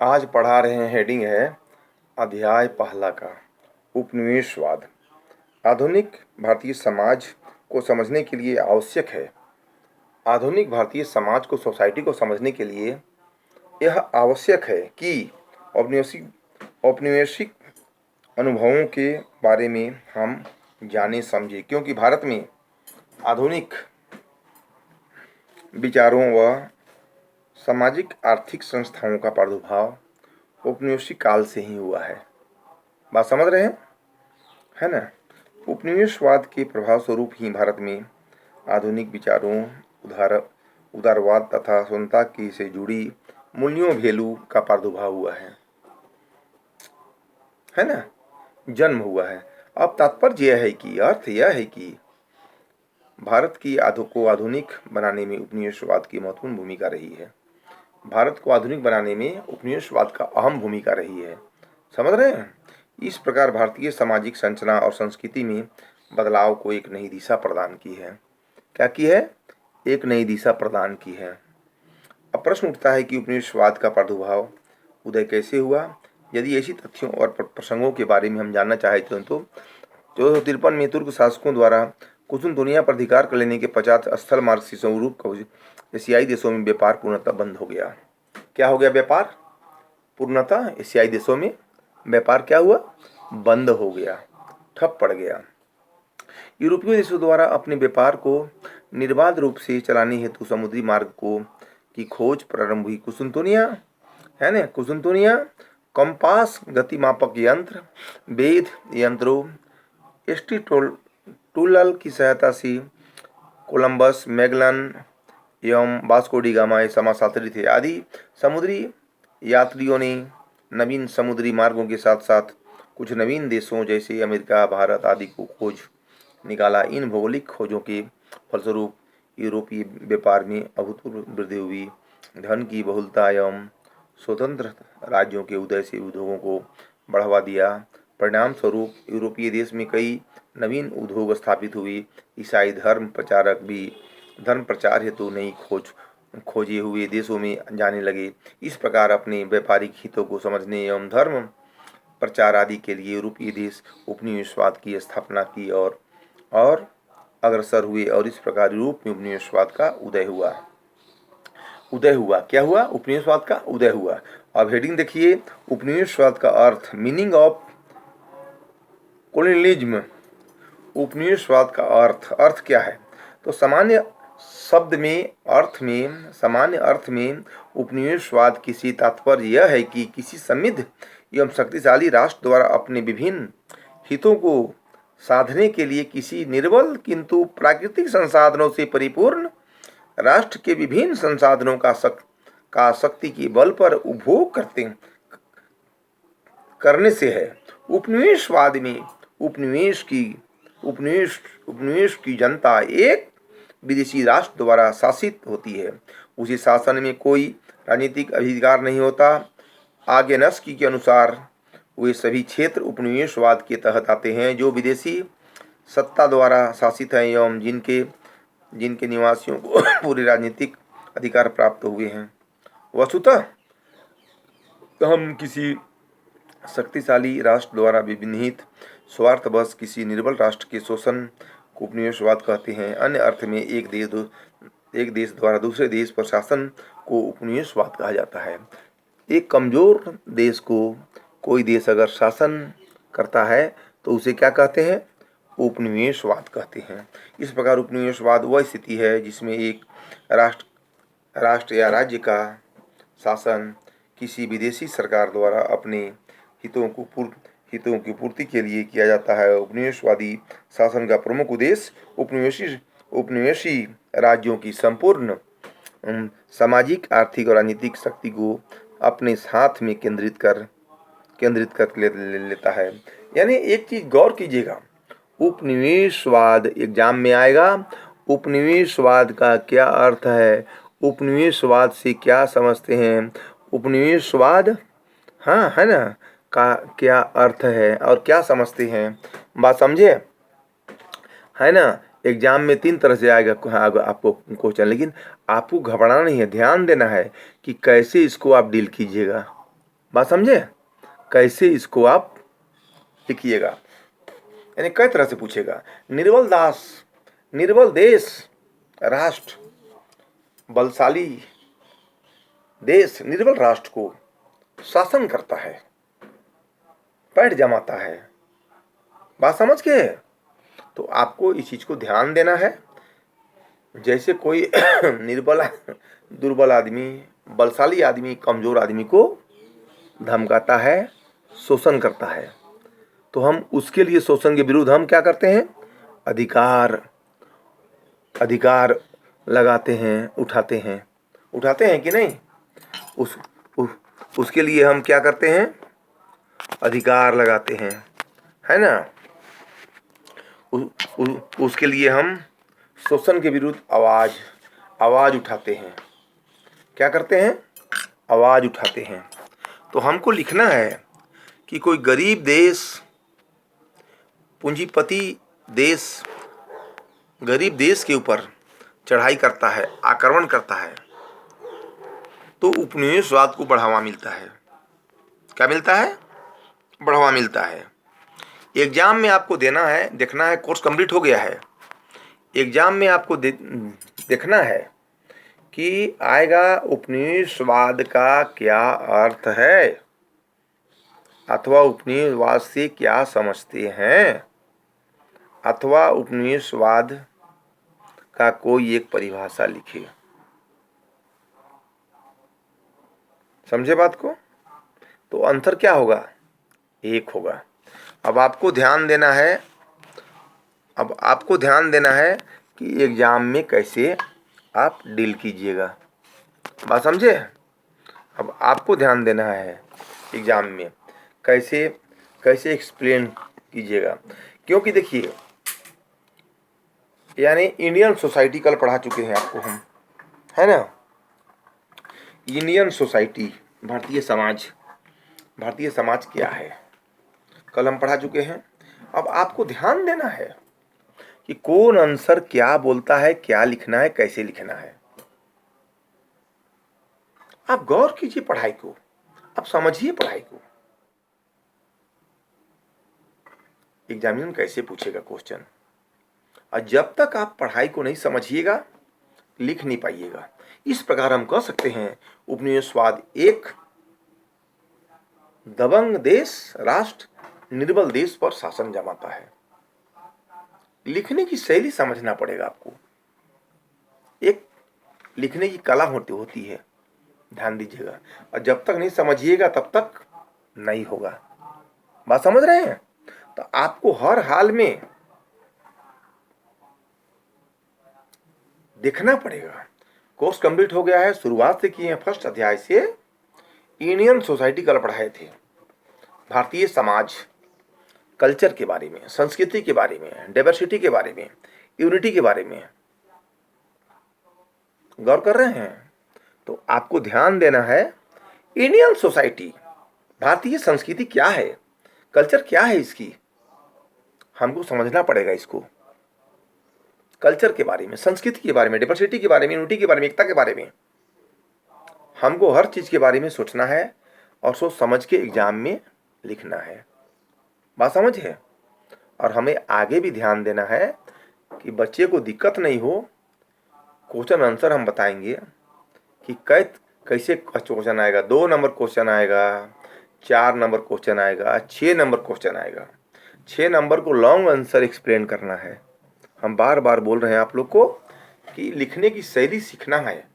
आज पढ़ा रहे हैं, हेडिंग है अध्याय पहला का उपनिवेशवाद। आधुनिक भारतीय समाज को समझने के लिए आवश्यक है। आधुनिक भारतीय समाज को, सोसाइटी को समझने के लिए यह आवश्यक है कि औपनिवेशिक अनुभवों के बारे में हम जाने समझें, क्योंकि भारत में आधुनिक विचारों व सामाजिक आर्थिक संस्थाओं का प्रादुर्भाव औपनिवेशिक काल से ही हुआ है। बात समझ रहे हैं, है ना। उपनिवेशवाद के प्रभाव स्वरूप ही भारत में आधुनिक विचारों, उदारवाद तथा स्वतंत्रता की से जुड़ी मूल्यों वैल्यू का प्रादुर्भाव हुआ है ना, जन्म हुआ है। अब तात्पर्य यह है कि अर्थ यह है कि भारत की को आधुनिक बनाने में उपनिवेशवाद की महत्वपूर्ण भूमिका रही है। भारत को आधुनिक बनाने में उपनिवेशवाद का अहम भूमिका रही है। समझ रहे हैं। इस प्रकार भारतीय सामाजिक संरचना और संस्कृति में बदलाव को एक नई दिशा प्रदान की है। क्या की है? एक नई दिशा प्रदान की है। अब प्रश्न उठता है कि उपनिवेशवाद का प्रादुर्भाव उदय कैसे हुआ। यदि ऐसी तथ्यों और प्रसंगों के बारे में हम जानना चाहते हैं तो 1453 में तुर्क शासकों द्वारा कुसुनतुनिया पर अधिकार कर लेने के पश्चात स्थल मार्ग से यूरोप एशियाई देशों में व्यापार पूर्णतः बंद हो गया। क्या हो गया? व्यापार पूर्णतः एशियाई देशों में व्यापार क्या हुआ? बंद हो गया, ठप पड़ गया। यूरोपीय देशों द्वारा अपने व्यापार को निर्बाध रूप से चलाने हेतु समुद्री मार्ग की खोज प्रारंभ हुई। कुसुनतुनिया है ना, कुसुनतुनिया कंपास, गतिमापक यंत्र, वेध यंत्रों, एस्ट्रोटूलल की सहायता से कोलंबस, मैगलन एवं वास्को डी गामा समासात्री थे आदि समुद्री यात्रियों ने नवीन समुद्री मार्गों के साथ साथ कुछ नवीन देशों जैसे अमेरिका, भारत आदि को खोज निकाला। इन भौगोलिक खोजों के फलस्वरूप यूरोपीय व्यापार में अभूतपूर्व वृद्धि हुई। धन की बहुलता एवं स्वतंत्र राज्यों के उदय से उद्योगों को बढ़ावा दिया। परिणाम स्वरूप यूरोपीय देश में कई नवीन उद्योग स्थापित हुई। ईसाई धर्म प्रचारक भी धर्म प्रचार हेतु नई खोजे हुए देशों में जाने लगे। इस प्रकार अपने व्यापारिक हितों को समझने एवं धर्म प्रचार आदि के लिए यूरोपीय देश उपनिवेशवाद की स्थापना की और अग्रसर हुए और इस प्रकार यूरोप में उपनिवेशवाद का उदय हुआ। क्या हुआ? उपनिवेशवाद का उदय हुआ। अब हेडिंग देखिए, उपनिवेशवाद का अर्थ, मीनिंग ऑफ कोलोनियलिज्म। उपनिवेशवाद का अर्थ क्या है? तो सामान्य अर्थ में उपनिवेशवाद किसी तात्पर्य यह है कि किसी समृद्ध एवं शक्तिशाली राष्ट्र द्वारा अपने विभिन्न हितों को साधने के लिए किसी निर्बल किंतु प्राकृतिक संसाधनों से परिपूर्ण राष्ट्र के विभिन्न संसाधनों का शक्ति के बल पर उपभोग करने से है। उपनिवेशवाद में उपनिवेश की जनता एक विदेशी राष्ट्र द्वारा शासित होती है। उसे शासन में कोई राजनीतिक अधिकार नहीं होता। आग्नेस्की के अनुसार वे सभी क्षेत्र उपनिवेशवाद के तहत आते हैं जो विदेशी सत्ता द्वारा शासित हैं एवं जिनके निवासियों को पूरे राजनीतिक अधिकार प्राप्त हुए हैं। वस्तुतः हम किसी शक्तिशाली राष्ट्र द्वारा विनिहित स्वार्थवश किसी निर्बल राष्ट्र के शोषण को उपनिवेशवाद कहते हैं। अन्य अर्थ में एक देश द्वारा दूसरे देश पर शासन को उपनिवेशवाद कहा जाता है। एक कमजोर देश को कोई देश अगर शासन करता है तो उसे क्या कहते हैं? उपनिवेशवाद कहते हैं। इस प्रकार उपनिवेशवाद वह स्थिति है जिसमें एक राष्ट्र या राज्य का शासन किसी विदेशी सरकार द्वारा अपने हितों की पूर्ति के लिए किया जाता है। उपनिवेशवादी शासन का प्रमुख उद्देश्य उपनिवेशी राज्यों की संपूर्ण सामाजिक, आर्थिक और राजनीतिक शक्ति को अपने साथ में केंद्रित कर लेता है। यानी एक चीज गौर कीजिएगा, उपनिवेशवाद एग्जाम में आएगा। उपनिवेशवाद का क्या अर्थ है? उपनिवेशवाद से क्या समझते हैं? उपनिवेशवाद, हाँ, है ना, का क्या अर्थ है और क्या समझते हैं? बात समझे, है ना। एग्जाम में 3 तरह से आएगा आपको क्वेश्चन, लेकिन आपको घबराना नहीं है, ध्यान देना है कि कैसे इसको आप डील कीजिएगा। बात समझे? कैसे इसको आप लिखिएगा, यानी कई तरह से पूछेगा। निर्बल दास, निर्बल देश राष्ट्र, बलशाली देश निर्बल राष्ट्र को शासन करता है, पैठ जमाता है। बात समझ के? तो आपको इस चीज को ध्यान देना है। जैसे कोई निर्बल दुर्बल आदमी, बलशाली आदमी कमजोर आदमी को धमकाता है, शोषण करता है, तो हम उसके लिए शोषण के विरुद्ध हम क्या करते हैं? अधिकार लगाते हैं, उठाते हैं कि नहीं? उसके लिए हम क्या करते हैं? अधिकार लगाते हैं, है ना? उसके लिए हम शोषण के विरुद्ध आवाज उठाते हैं। क्या करते हैं? आवाज उठाते हैं। तो हमको लिखना है कि कोई गरीब देश, पूंजीपति देश गरीब देश के ऊपर चढ़ाई करता है, आक्रमण करता है, तो उपनिवेशवाद को बढ़ावा मिलता है। क्या मिलता है? बढ़ावा मिलता है। एग्जाम में आपको देखना है, कोर्स कंप्लीट हो गया है, एग्जाम में आपको देखना है कि आएगा उपनिवेशवाद का क्या अर्थ है, अथवा उपनिवेशवाद से क्या समझते हैं, अथवा उपनिवेशवाद का कोई एक परिभाषा लिखे। समझे बात को? तो आंसर क्या होगा? एक होगा। अब आपको ध्यान देना है कि एग्जाम में कैसे आप डील कीजिएगा। बात समझे? अब आपको ध्यान देना है एग्जाम में कैसे एक्सप्लेन कीजिएगा, क्योंकि देखिए, यानी इंडियन सोसाइटी कल पढ़ा चुके हैं आपको हम, है ना? इंडियन सोसाइटी, भारतीय समाज क्या है, कल हम पढ़ा चुके हैं। अब आपको ध्यान देना है कि कौन आंसर क्या बोलता है, क्या लिखना है, कैसे लिखना है। आप गौर कीजिए पढ़ाई को, आप समझिए पढ़ाई को। एग्जामिनर कैसे पूछेगा क्वेश्चन, और जब तक आप पढ़ाई को नहीं समझिएगा, लिख नहीं पाइएगा। इस प्रकार हम कह सकते हैं उपनिवेशवाद एक दबंग देश राष्ट्र निर्बल देश पर शासन जमाता है। लिखने की शैली समझना पड़ेगा आपको, एक लिखने की कला होती है, ध्यान दीजिएगा। और जब तक नहीं समझिएगा तब तक नहीं होगा। बात समझ रहे हैं? तो आपको हर हाल में देखना पड़ेगा। कोर्स कंप्लीट हो गया है, शुरुआत से किए हैं, फर्स्ट अध्याय से इंडियन सोसाइटी कल पढ़ाए थे, भारतीय समाज, कल्चर के बारे में, संस्कृति के बारे में, डाइवर्सिटी के बारे में, यूनिटी के बारे में गौर कर रहे हैं। तो आपको ध्यान देना है, इंडियन सोसाइटी, भारतीय संस्कृति क्या है, कल्चर क्या है, इसकी हमको समझना पड़ेगा। इसको कल्चर के बारे में, संस्कृति के बारे में, डाइवर्सिटी के बारे में, यूनिटी के बारे में, एकता के बारे में हमको हर चीज के बारे में सोचना है और सोच समझ के एग्जाम में लिखना है। बात समझ है? और हमें आगे भी ध्यान देना है कि बच्चे को दिक्कत नहीं हो। क्वेश्चन आंसर हम बताएंगे कि कैसे क्वेश्चन आएगा। 2 नंबर क्वेश्चन आएगा, 4 नंबर क्वेश्चन आएगा, 6 नंबर क्वेश्चन आएगा। 6 नंबर को लॉन्ग आंसर एक्सप्लेन करना है। हम बार बार बोल रहे हैं आप लोग को कि लिखने की शैली सीखना है।